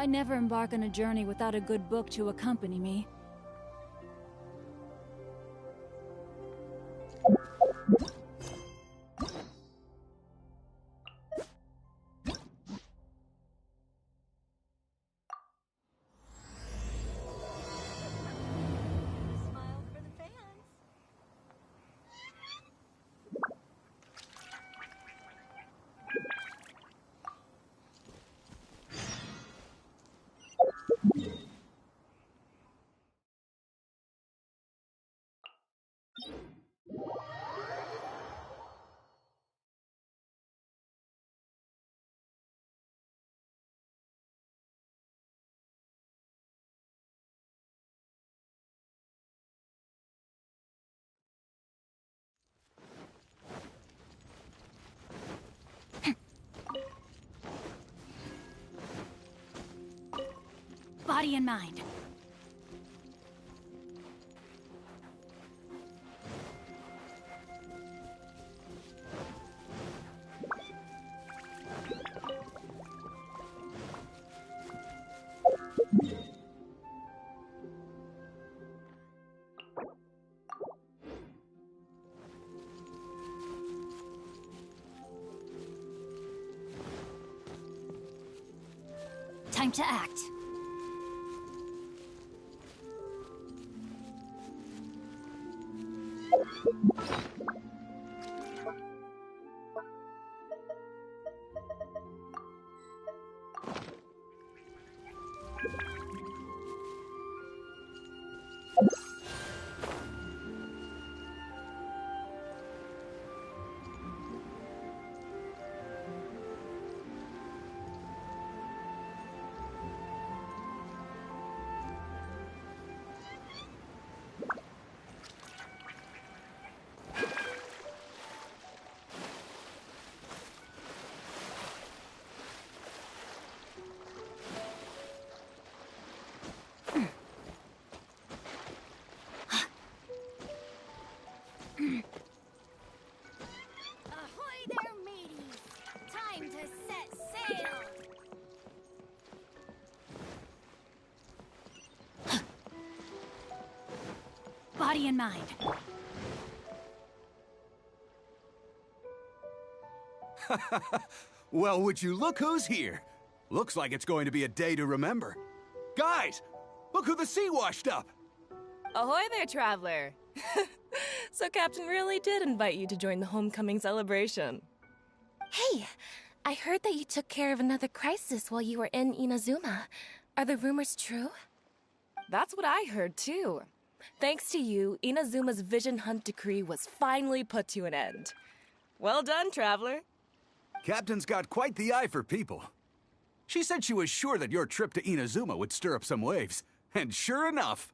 I never embark on a journey without a good book to accompany me. Body and mind. Time to act. Ahoy there, mateys! Time to set sail! Body and mind. Well, would you look who's here? Looks like it's going to be a day to remember. Guys, look who the sea washed up! Ahoy there, traveler! So Captain really did invite you to join the homecoming celebration. Hey, I heard that you took care of another crisis while you were in Inazuma. Are the rumors true? That's what I heard, too. Thanks to you, Inazuma's Vision Hunt decree was finally put to an end. Well done, traveler. Captain's got quite the eye for people. She said she was sure that your trip to Inazuma would stir up some waves. And sure enough...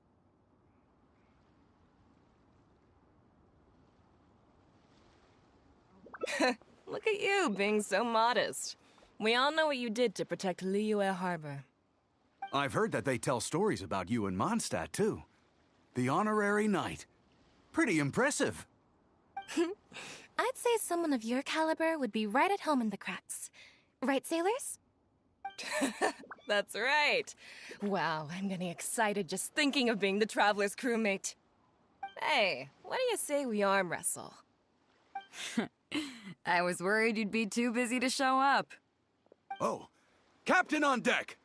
Look at you, being so modest. We all know what you did to protect Liyue Harbor. I've heard that they tell stories about you in Mondstadt, too. The honorary knight. Pretty impressive. I'd say someone of your caliber would be right at home in the cracks. Right, sailors? That's right. Wow, I'm getting excited just thinking of being the Traveler's crewmate. Hey, what do you say we arm wrestle? I was worried you'd be too busy to show up. Oh, Captain on deck!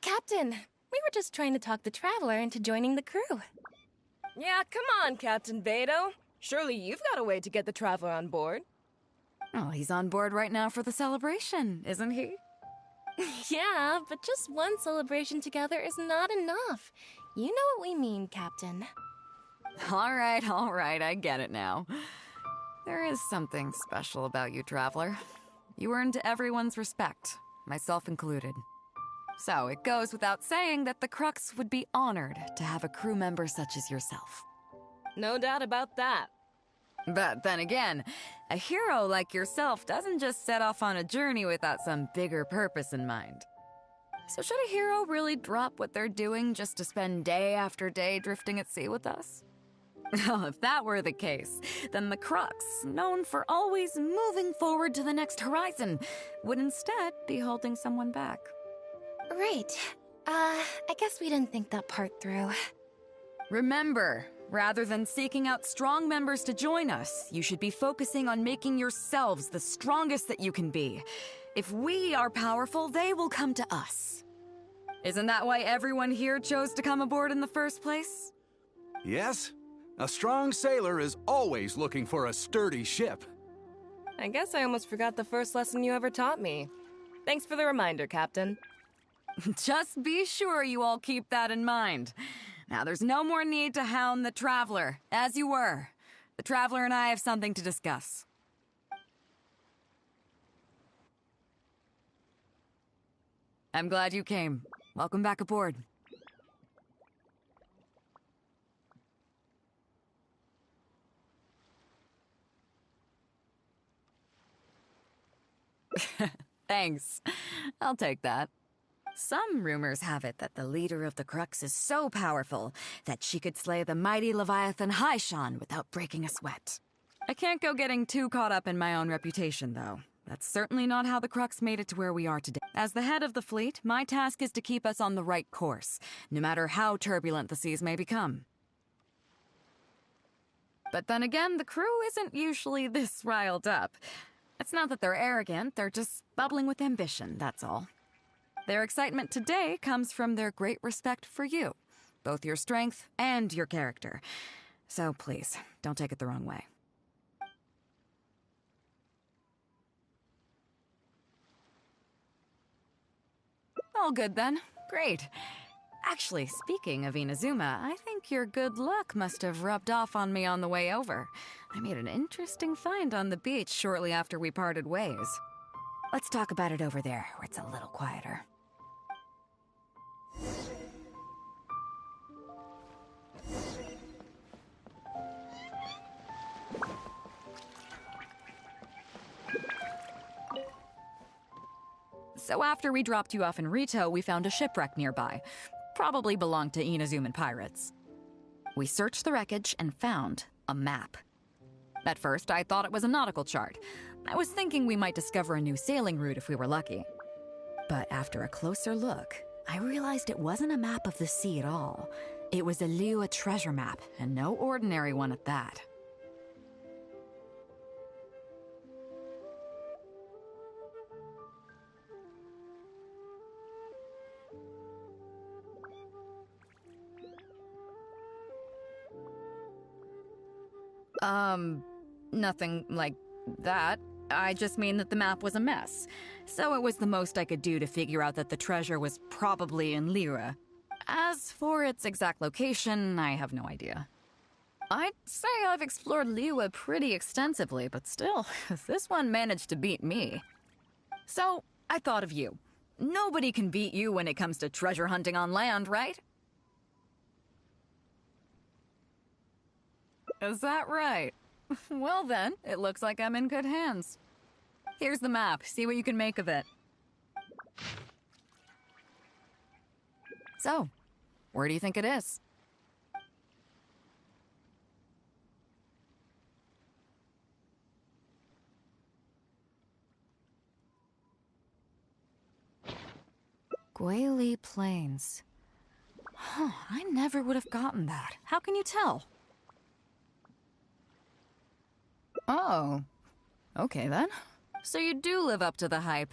Captain, we were just trying to talk the Traveler into joining the crew. Yeah, come on, Captain Beto. Surely you've got a way to get the Traveler on board. Oh, he's on board right now for the celebration, isn't he? Yeah, but just one celebration together is not enough. You know what we mean, Captain. All right, I get it now. There is something special about you, Traveler. You earned everyone's respect, myself included. So it goes without saying that the Crux would be honored to have a crew member such as yourself. No doubt about that. But then again, a hero like yourself doesn't just set off on a journey without some bigger purpose in mind. So should a hero really drop what they're doing just to spend day after day drifting at sea with us? Well, if that were the case, then the Crux, known for always moving forward to the next horizon, would instead be holding someone back. Right. I guess we didn't think that part through. Remember, rather than seeking out strong members to join us, you should be focusing on making yourselves the strongest that you can be. If we are powerful, they will come to us. Isn't that why everyone here chose to come aboard in the first place? Yes? A strong sailor is always looking for a sturdy ship. I guess I almost forgot the first lesson you ever taught me. Thanks for the reminder, Captain. Just be sure you all keep that in mind. Now, there's no more need to hound the Traveler, as you were. The Traveler and I have something to discuss. I'm glad you came. Welcome back aboard. Thanks. I'll take that. Some rumors have it that the leader of the Crux is so powerful that she could slay the mighty Leviathan Haishan without breaking a sweat. I can't go getting too caught up in my own reputation, though. That's certainly not how the Crux made it to where we are today. As the head of the fleet, my task is to keep us on the right course, no matter how turbulent the seas may become. But then again, the crew isn't usually this riled up. It's not that they're arrogant, they're just bubbling with ambition, that's all. Their excitement today comes from their great respect for you, both your strength and your character. So please, don't take it the wrong way. All good then. Great. Actually, speaking of Inazuma, I think your good luck must have rubbed off on me on the way over. I made an interesting find on the beach shortly after we parted ways. Let's talk about it over there, where it's a little quieter. So after we dropped you off in Rito, we found a shipwreck nearby. Probably belonged to Inazuman pirates. We searched the wreckage and found a map. At first, I thought it was a nautical chart. I was thinking we might discover a new sailing route if we were lucky. But after a closer look, I realized it wasn't a map of the sea at all. It was a Liyue treasure map, and no ordinary one at that. Nothing like that. I just mean that the map was a mess. So it was the most I could do to figure out that the treasure was probably in Liyue. As for its exact location, I have no idea. I'd say I've explored Liyue pretty extensively, but still, this one managed to beat me. So, I thought of you. Nobody can beat you when it comes to treasure hunting on land, right? Is that right? Well then, it looks like I'm in good hands. Here's the map. See what you can make of it. So, where do you think it is? Guili Plains. Huh, I never would have gotten that. How can you tell? Oh, okay then. So you do live up to the hype.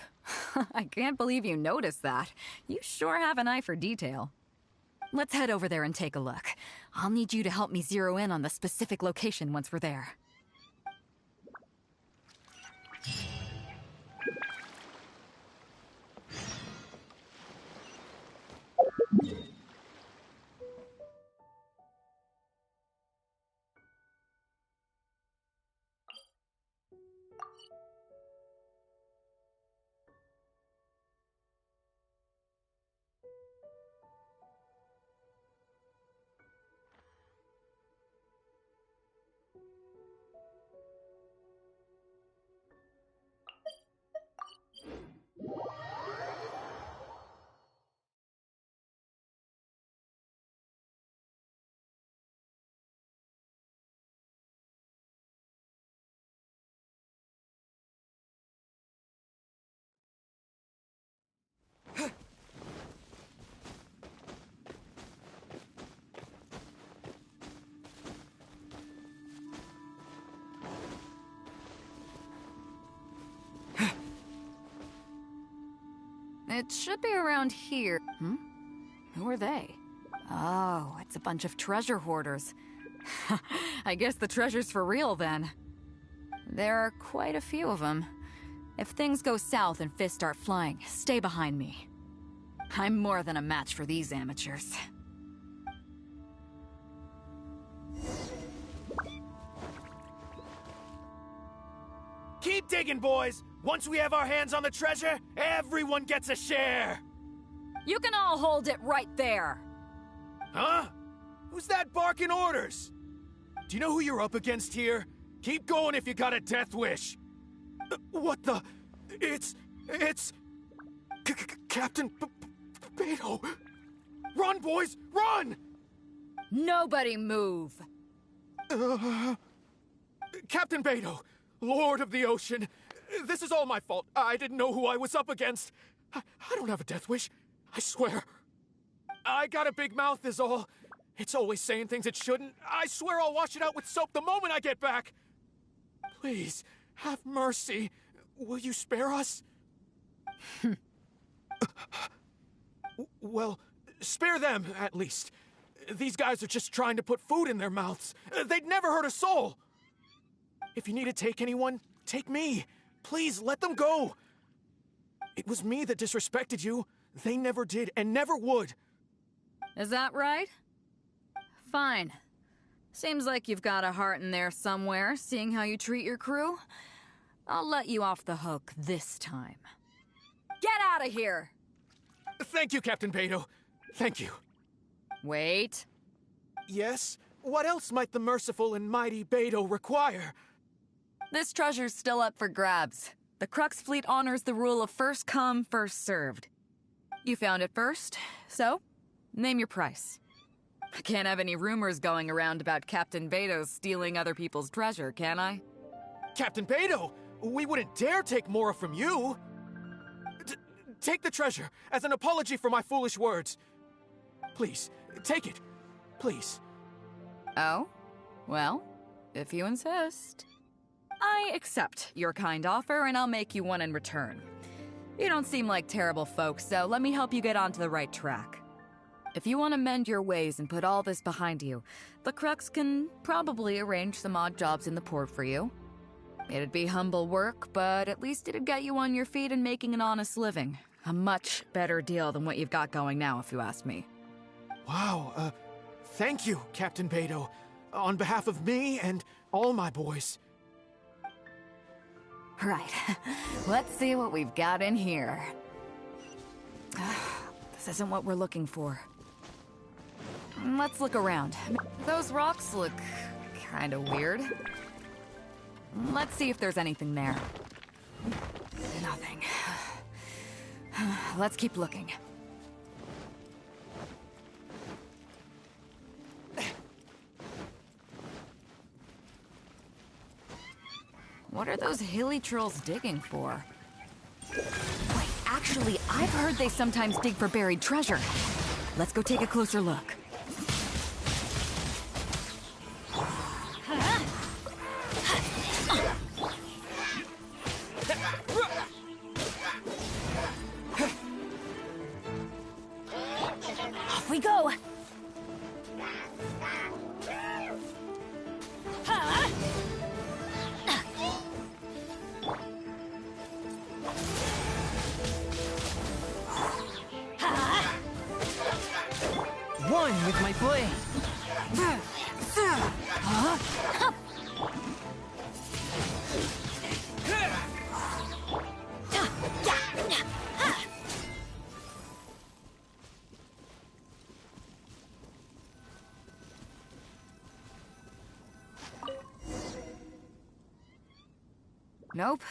I can't believe you noticed that. You sure have an eye for detail. Let's head over there and take a look. I'll need you to help me zero in on the specific location once we're there. It should be around here. Hmm? Who are they? Oh, it's a bunch of treasure hoarders. I guess the treasure's for real then. There are quite a few of them. If things go south and fists start flying, stay behind me. I'm more than a match for these amateurs. Keep digging, boys! Once we have our hands on the treasure, everyone gets a share! You can all hold it right there! Huh? Who's that barking orders? Do you know who you're up against here? Keep going if you got a death wish. What the? It's... Captain Beto! Run, boys! Run! Nobody move! Captain Beto, Lord of the Ocean, this is all my fault. I didn't know who I was up against. I don't have a death wish. I swear. I got a big mouth is all. It's always saying things it shouldn't. I swear I'll wash it out with soap the moment I get back. Please, have mercy. Will you spare us? Well, spare them, at least. These guys are just trying to put food in their mouths. They'd never hurt a soul. If you need to take anyone, take me. Please, let them go. It was me that disrespected you. They never did and never would. Is that right? Fine. Seems like you've got a heart in there somewhere, seeing how you treat your crew. I'll let you off the hook this time. Get out of here! Thank you, Captain Beto. Thank you. Wait. Yes? What else might the merciful and mighty Beto require? This treasure's still up for grabs. The Crux fleet honors the rule of first come, first served. You found it first, so name your price. I can't have any rumors going around about Captain Beto stealing other people's treasure, can I? Captain Beto, we wouldn't dare take more from you. Take the treasure as an apology for my foolish words. Please, take it. Please. Oh? Well, if you insist. I accept your kind offer, and I'll make you one in return. You don't seem like terrible folks, so let me help you get onto the right track. If you want to mend your ways and put all this behind you, the Crux can probably arrange some odd jobs in the port for you. It'd be humble work, but at least it'd get you on your feet and making an honest living. A much better deal than what you've got going now, if you ask me. Wow, thank you, Captain Beto. On behalf of me and all my boys. Right. Let's see what we've got in here. This isn't what we're looking for. Let's look around. Those rocks look kind of weird. Let's see if there's anything there. Nothing. Let's keep looking. What are those hilly trolls digging for? Wait, actually, I've heard they sometimes dig for buried treasure. Let's go take a closer look. Off we go! One with my blade. Nope,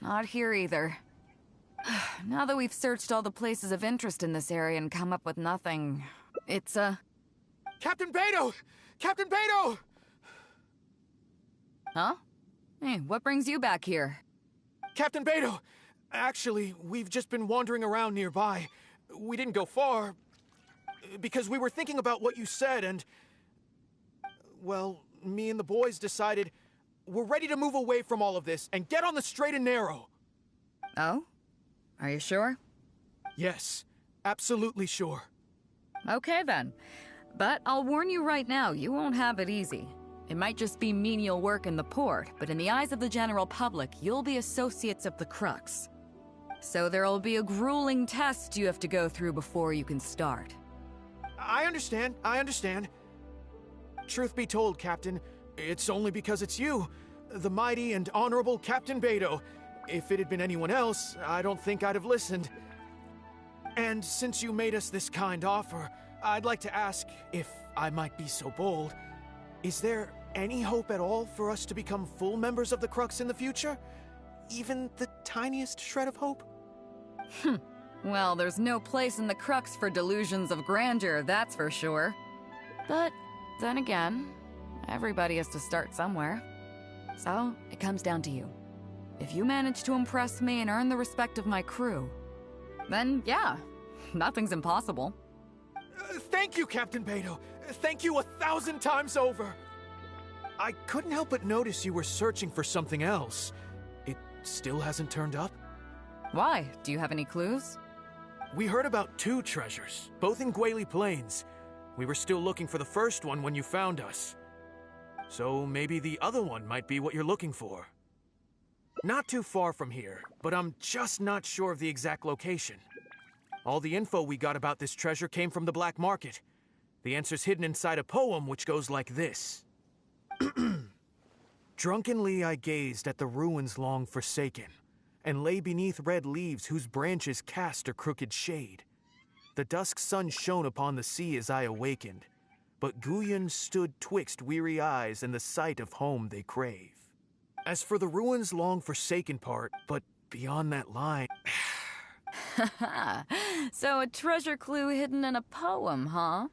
not here either. Now that we've searched all the places of interest in this area and come up with nothing, it's, Captain Beto! Captain Beto! Huh? Hey, what brings you back here? Captain Beto! Actually, we've just been wandering around nearby. We didn't go far, because we were thinking about what you said, and... well, me and the boys decided we're ready to move away from all of this and get on the straight and narrow. Oh? Are you sure? Yes, absolutely sure. Okay then. But I'll warn you right now, you won't have it easy. It might just be menial work in the port, but in the eyes of the general public, you'll be associates of the Crux. So there'll be a grueling test you have to go through before you can start. I understand. Truth be told, Captain, it's only because it's you, the mighty and honorable Captain Beidou. If it had been anyone else, I don't think I'd have listened. And since you made us this kind offer, I'd like to ask, if I might be so bold, is there any hope at all for us to become full members of the Crux in the future? Even the tiniest shred of hope? Well, there's no place in the Crux for delusions of grandeur, that's for sure. But then again, everybody has to start somewhere. So, it comes down to you. If you manage to impress me and earn the respect of my crew, then yeah, nothing's impossible. Thank you, Captain Beidou. Thank you 1,000 times over. I couldn't help but notice you were searching for something else. It still hasn't turned up? Why? Do you have any clues? We heard about 2 treasures, both in Guili Plains. We were still looking for the first one when you found us. So maybe the other one might be what you're looking for. Not too far from here, but I'm just not sure of the exact location. All the info we got about this treasure came from the black market. The answer's hidden inside a poem which goes like this. Drunkenly I gazed at the ruins long forsaken, and lay beneath red leaves whose branches cast a crooked shade. The dusk sun shone upon the sea as I awakened, but Guyon stood twixt weary eyes and the sight of home they crave. As for the ruins long forsaken part, but beyond that line... So a treasure clue hidden in a poem, huh?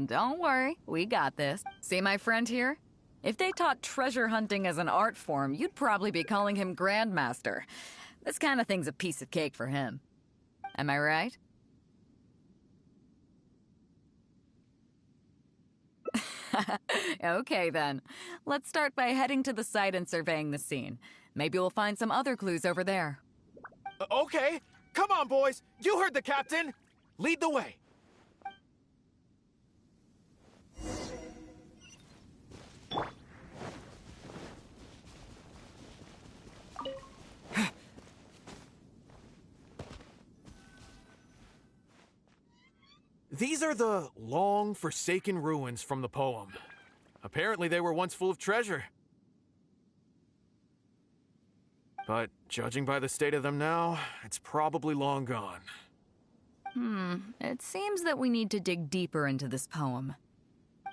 Don't worry, we got this. See my friend here? If they taught treasure hunting as an art form, you'd probably be calling him Grandmaster. This kind of thing's a piece of cake for him. Am I right? Okay then. Let's start by heading to the site and surveying the scene. Maybe we'll find some other clues over there. Okay, come on boys, you heard the captain. Lead the way. These are the long forsaken ruins from the poem. Apparently they were once full of treasure. But judging by the state of them now, it's probably long gone. It seems that we need to dig deeper into this poem.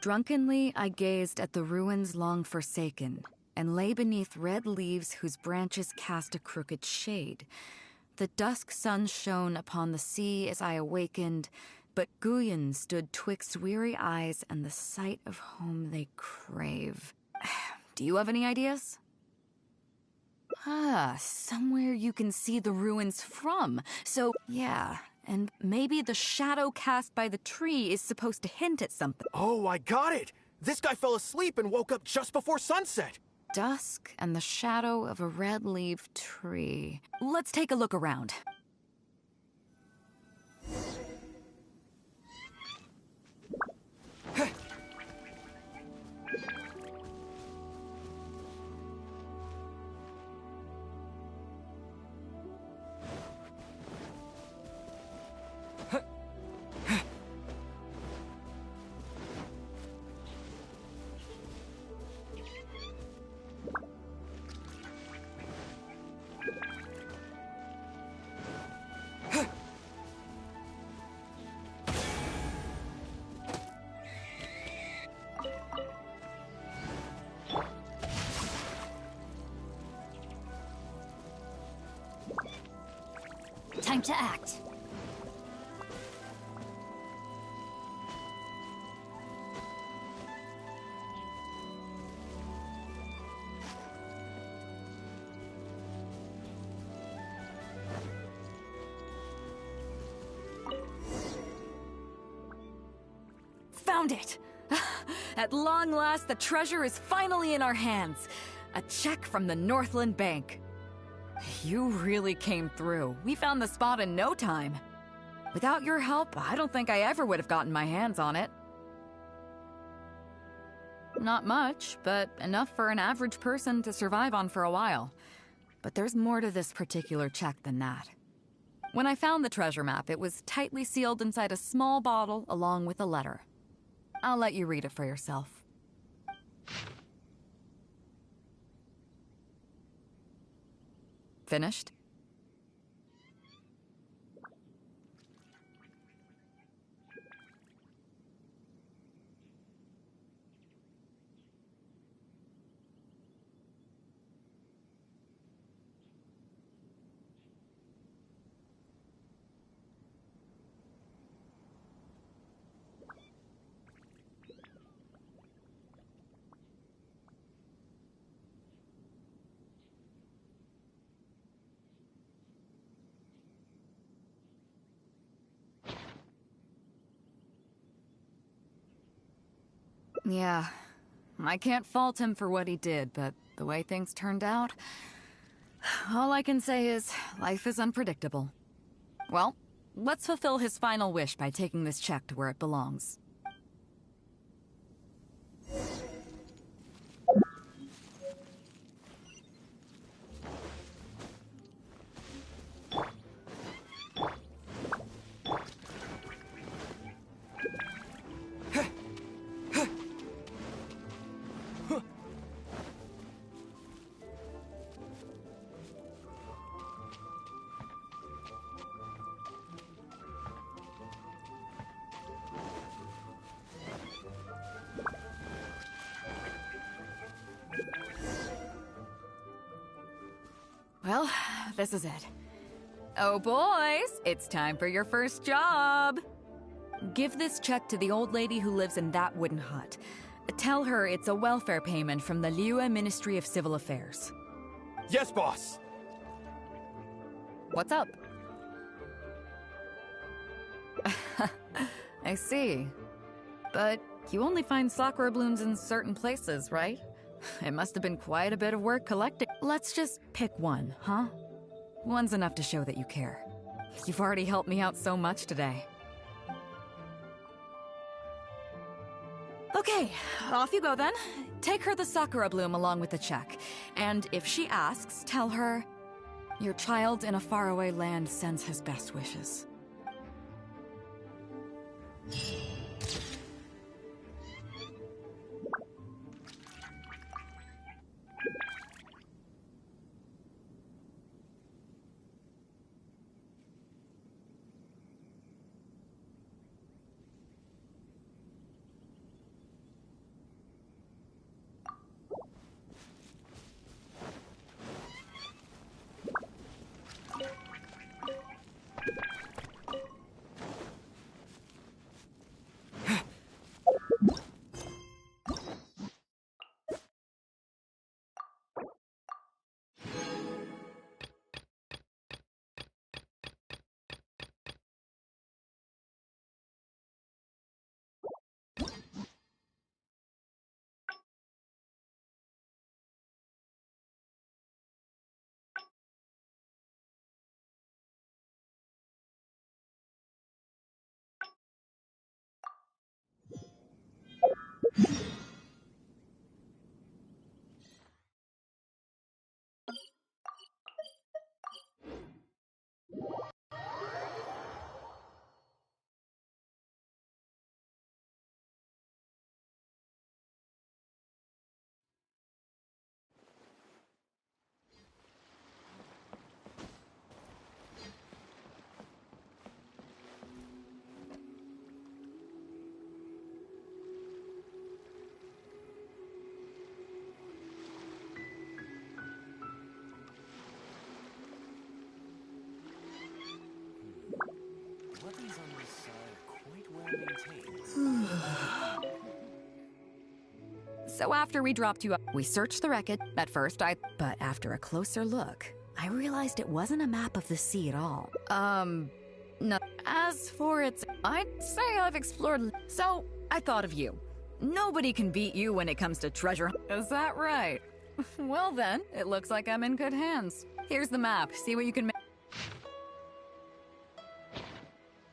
Drunkenly I gazed at the ruins long forsaken, and lay beneath red leaves whose branches cast a crooked shade. The dusk sun shone upon the sea as I awakened, but Guyon stood twixt weary eyes and the sight of home they crave. Do you have any ideas? Somewhere you can see the ruins from. So, yeah, and maybe the shadow cast by the tree is supposed to hint at something. Oh, I got it! This guy fell asleep and woke up just before sunset! Dusk and the shadow of a red-leaved tree. Let's take a look around. Time to act. Found it! At long last, the treasure is finally in our hands. A check from the Northland Bank. You really came through. We found the spot in no time. Without your help, I don't think I ever would have gotten my hands on it. Not much, but enough for an average person to survive on for a while. But there's more to this particular check than that. When I found the treasure map, it was tightly sealed inside a small bottle along with a letter. I'll let you read it for yourself. Finished? Yeah, I can't fault him for what he did, but the way things turned out, all I can say is life is unpredictable. Well, let's fulfill his final wish by taking this check to where it belongs. Well, this is it. Oh boys, it's time for your first job! Give this check to the old lady who lives in that wooden hut. Tell her it's a welfare payment from the Liyue Ministry of Civil Affairs. Yes, boss! What's up? I see. But you only find sakura blooms in certain places, right? It must have been quite a bit of work collecting. Let's just pick one, huh? One's enough to show that you care. You've already helped me out so much today. Okay, off you go then. Take her the sakura bloom along with the check. And if she asks, tell her, your child in a faraway land sends his best wishes. So after we dropped you up, we searched the wreckage. At first, but after a closer look, I realized it wasn't a map of the sea at all. No. As for its, I'd say I've explored, so I thought of you. Nobody can beat you when it comes to treasure. Is that right? Well then, it looks like I'm in good hands. Here's the map. See what you can make.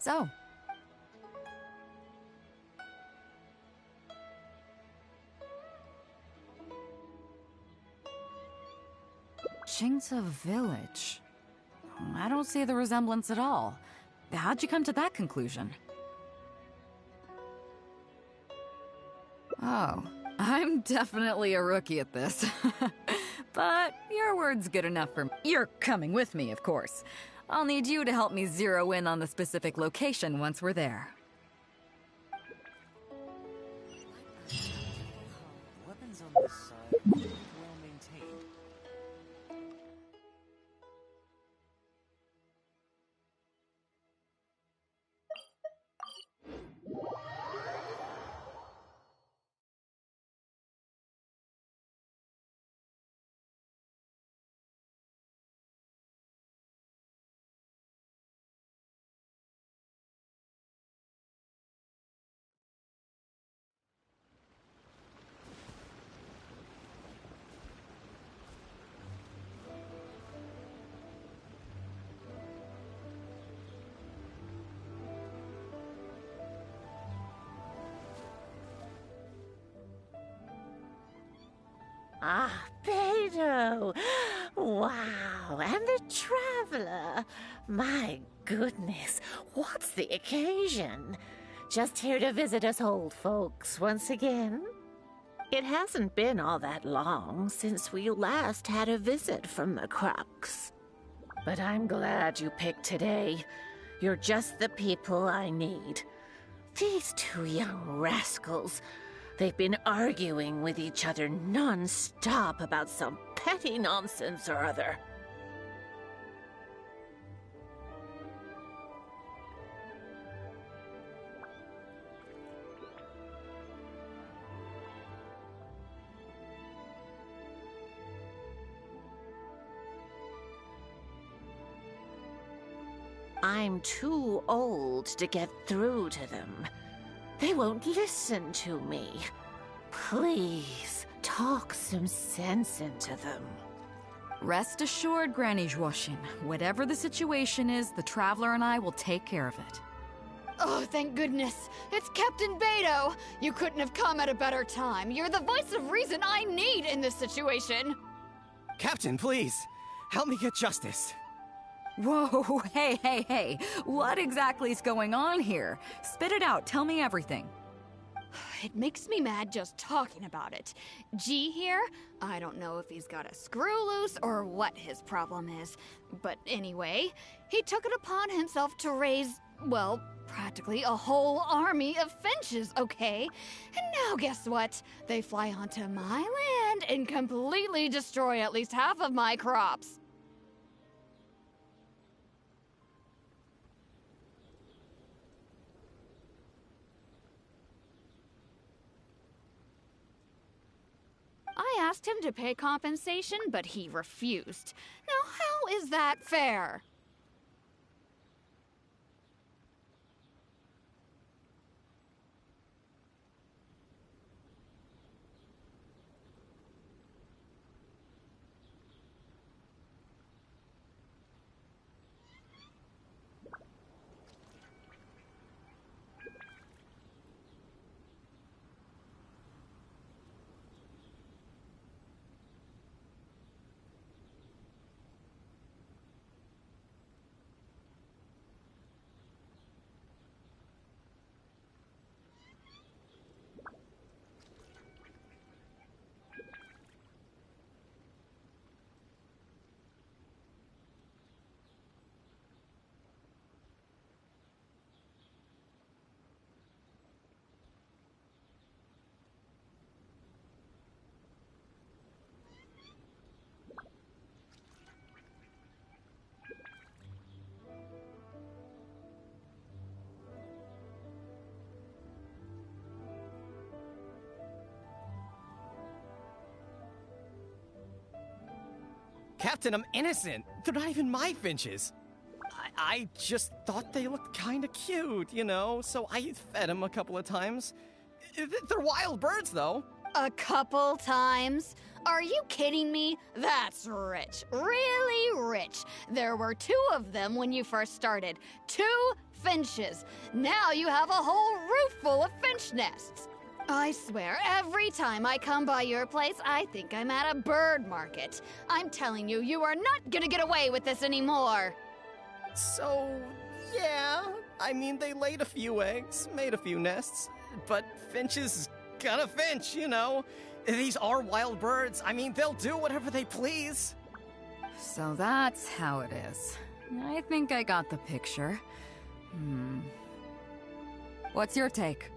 So, Chingsa Village. I don't see the resemblance at all. How'd you come to that conclusion? Oh, I'm definitely a rookie at this. But your word's good enough for me. You're coming with me, of course. I'll need you to help me zero in on the specific location once we're there. Weapons on this side, well maintained. Ah, Beto! Wow, and the Traveler! My goodness, what's the occasion? Just here to visit us old folks once again? It hasn't been all that long since we last had a visit from the Crux. But I'm glad you picked today. You're just the people I need. These two young rascals, they've been arguing with each other non-stop about some petty nonsense or other. I'm too old to get through to them. They won't listen to me. Please, talk some sense into them. Rest assured, Granny Zhuoshin, whatever the situation is, the Traveler and I will take care of it. Oh, thank goodness. It's Captain Beto. You couldn't have come at a better time. You're the voice of reason I need in this situation. Captain, please, help me get justice. Whoa, hey. What exactly is going on here? Spit it out, tell me everything. It makes me mad just talking about it. G here, I don't know if he's got a screw loose or what his problem is. But anyway, he took it upon himself to raise, well, practically a whole army of finches, okay? And now guess what? They fly onto my land and completely destroy at least half of my crops. I asked him to pay compensation, but he refused. Now, how is that fair? Captain, I'm innocent. They're not even my finches. I just thought they looked kind of cute, you know, so I fed them a couple of times. They're wild birds, though. A couple times? Are you kidding me? That's rich. Really rich. There were 2 of them when you first started. 2 finches. Now you have a whole roof full of finch nests. I swear, every time I come by your place, I think I'm at a bird market. I'm telling you, you are not gonna get away with this anymore. So, yeah, I mean, they laid a few eggs, made a few nests, but finches gonna finch, you know. These are wild birds. I mean, they'll do whatever they please. So that's how it is. I think I got the picture. What's your take?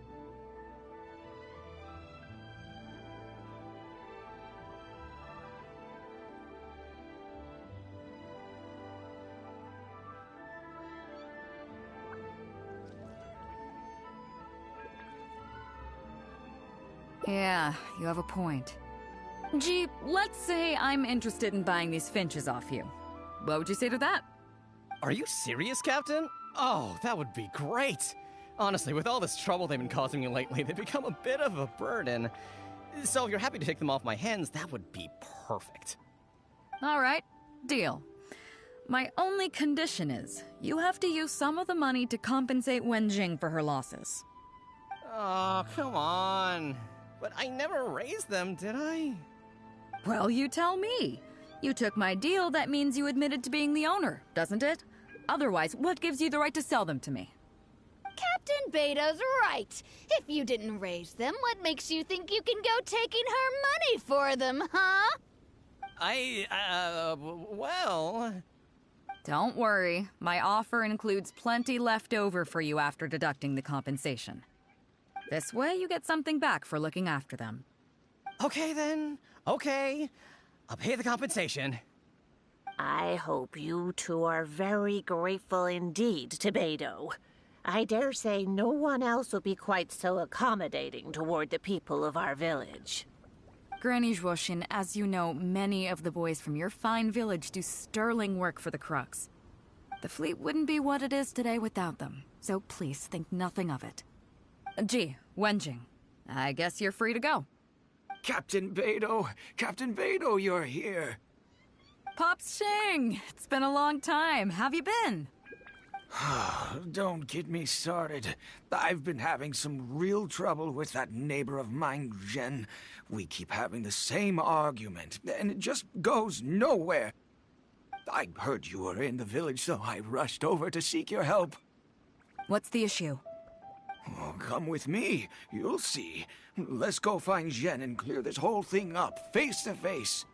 Yeah, you have a point. Gee, let's say I'm interested in buying these finches off you. What would you say to that? Are you serious, Captain? Oh, that would be great. Honestly, with all this trouble they've been causing me lately, they've become a bit of a burden. So if you're happy to take them off my hands, that would be perfect. All right, deal. My only condition is, you have to use some of the money to compensate Wenjing for her losses. Oh, come on. But I never raised them, did I? Well, you tell me. You took my deal, that means you admitted to being the owner, doesn't it? Otherwise, what gives you the right to sell them to me? Captain Beto's right. If you didn't raise them, what makes you think you can go taking her money for them, huh? Well... Don't worry. My offer includes plenty left over for you after deducting the compensation. This way, you get something back for looking after them. Okay, then. Okay. I'll pay the compensation. I hope you two are very grateful indeed to Beto. I dare say no one else will be quite so accommodating toward the people of our village. Granny Zhuoshin, as you know, many of the boys from your fine village do sterling work for the Crux. The fleet wouldn't be what it is today without them, so please think nothing of it. Gee, Wenjing, I guess you're free to go. Captain Beto, you're here. Pops Shing, it's been a long time. How've you been? Don't get me started. I've been having some real trouble with that neighbor of mine, Jen. We keep having the same argument, and it just goes nowhere. I heard you were in the village, so I rushed over to seek your help. What's the issue? Oh, come with me. You'll see. Let's go find Jen and clear this whole thing up, face to face.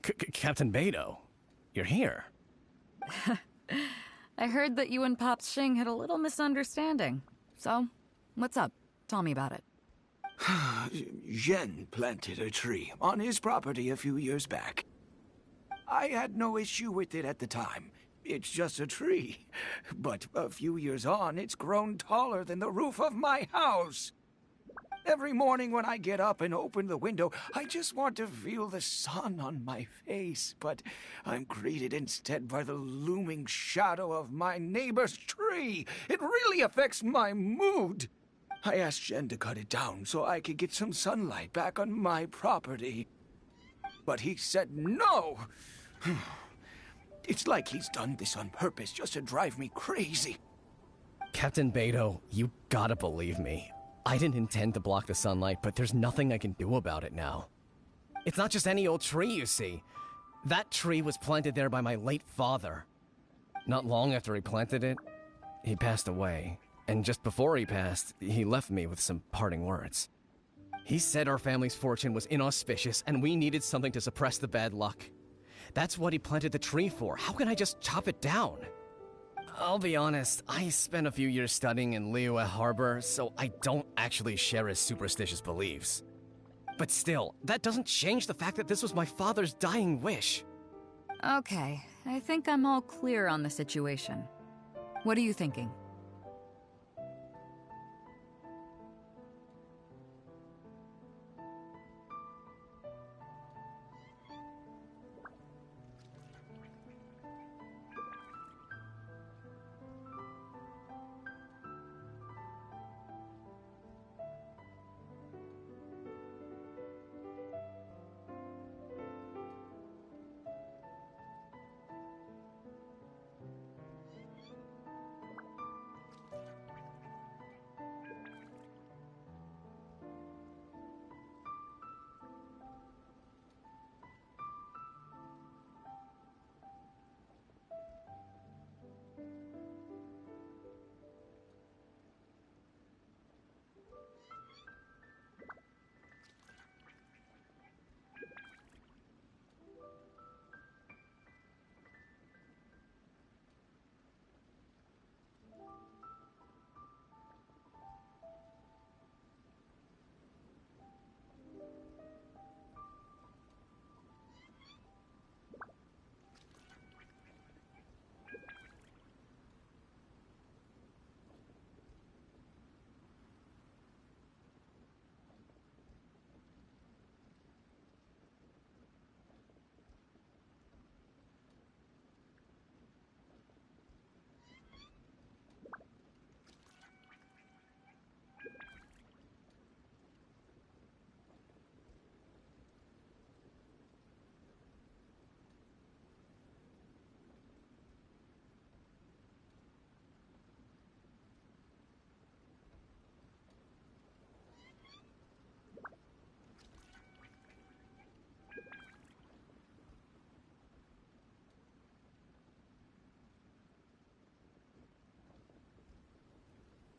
Captain Beidou, you're here. I heard that you and Pops Shing had a little misunderstanding. So, what's up? Tell me about it. Zhen planted a tree on his property a few years back. I had no issue with it at the time. It's just a tree. But a few years on, it's grown taller than the roof of my house. Every morning when I get up and open the window, I just want to feel the sun on my face. But I'm greeted instead by the looming shadow of my neighbor's tree. It really affects my mood. I asked Zhen to cut it down so I could get some sunlight back on my property. But he said no. It's like he's done this on purpose just to drive me crazy. Captain Beidou, you gotta believe me. I didn't intend to block the sunlight, but there's nothing I can do about it now. It's not just any old tree, you see. That tree was planted there by my late father. Not long after he planted it, he passed away. And just before he passed, he left me with some parting words. He said our family's fortune was inauspicious and we needed something to suppress the bad luck. That's what he planted the tree for. How can I just chop it down? I'll be honest, I spent a few years studying in Liyue Harbor, so I don't actually share his superstitious beliefs. But still, that doesn't change the fact that this was my father's dying wish. Okay, I think I'm all clear on the situation. What are you thinking?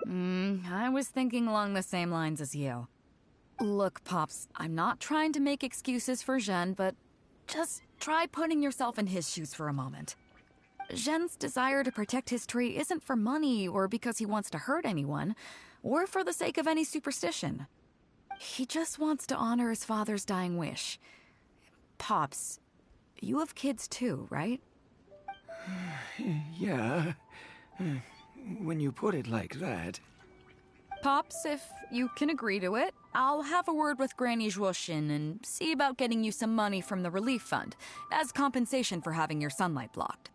I was thinking along the same lines as you. Look, Pops, I'm not trying to make excuses for Zhen, but just try putting yourself in his shoes for a moment. Zhen's desire to protect his tree isn't for money or because he wants to hurt anyone, or for the sake of any superstition. He just wants to honor his father's dying wish. Pops, you have kids too, right? Yeah. When you put it like that. Pops, if you can agree to it, I'll have a word with Granny Zhuoshin and see about getting you some money from the relief fund as compensation for having your sunlight blocked.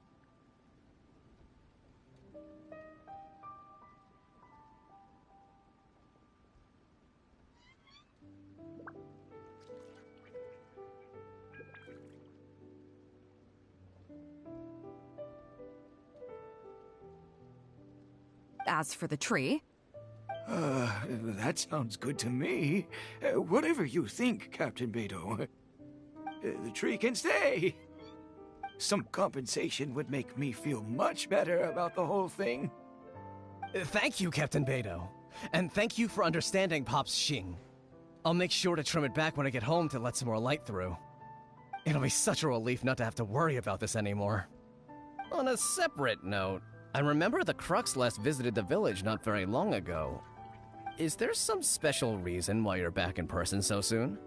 As for the tree... That sounds good to me. Whatever you think, Captain Beidou. The tree can stay. Some compensation would make me feel much better about the whole thing. Thank you, Captain Beidou. And thank you for understanding Pops Shing. I'll make sure to trim it back when I get home to let some more light through. It'll be such a relief not to have to worry about this anymore. On a separate note, I remember the Crux last visited the village not very long ago. Is there some special reason why you're back in person so soon?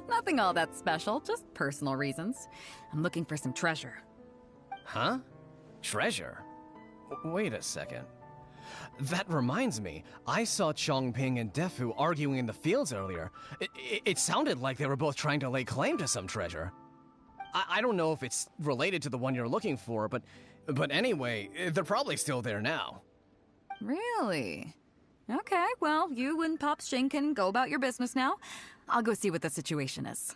Nothing all that special, just personal reasons. I'm looking for some treasure. Huh? Treasure? Wait a second. That reminds me, I saw Chongping and Defu arguing in the fields earlier. It sounded like they were both trying to lay claim to some treasure. I don't know if it's related to the one you're looking for, but anyway, they're probably still there now. Really? Okay, well, you and Pops Jing can go about your business now. I'll go see what the situation is.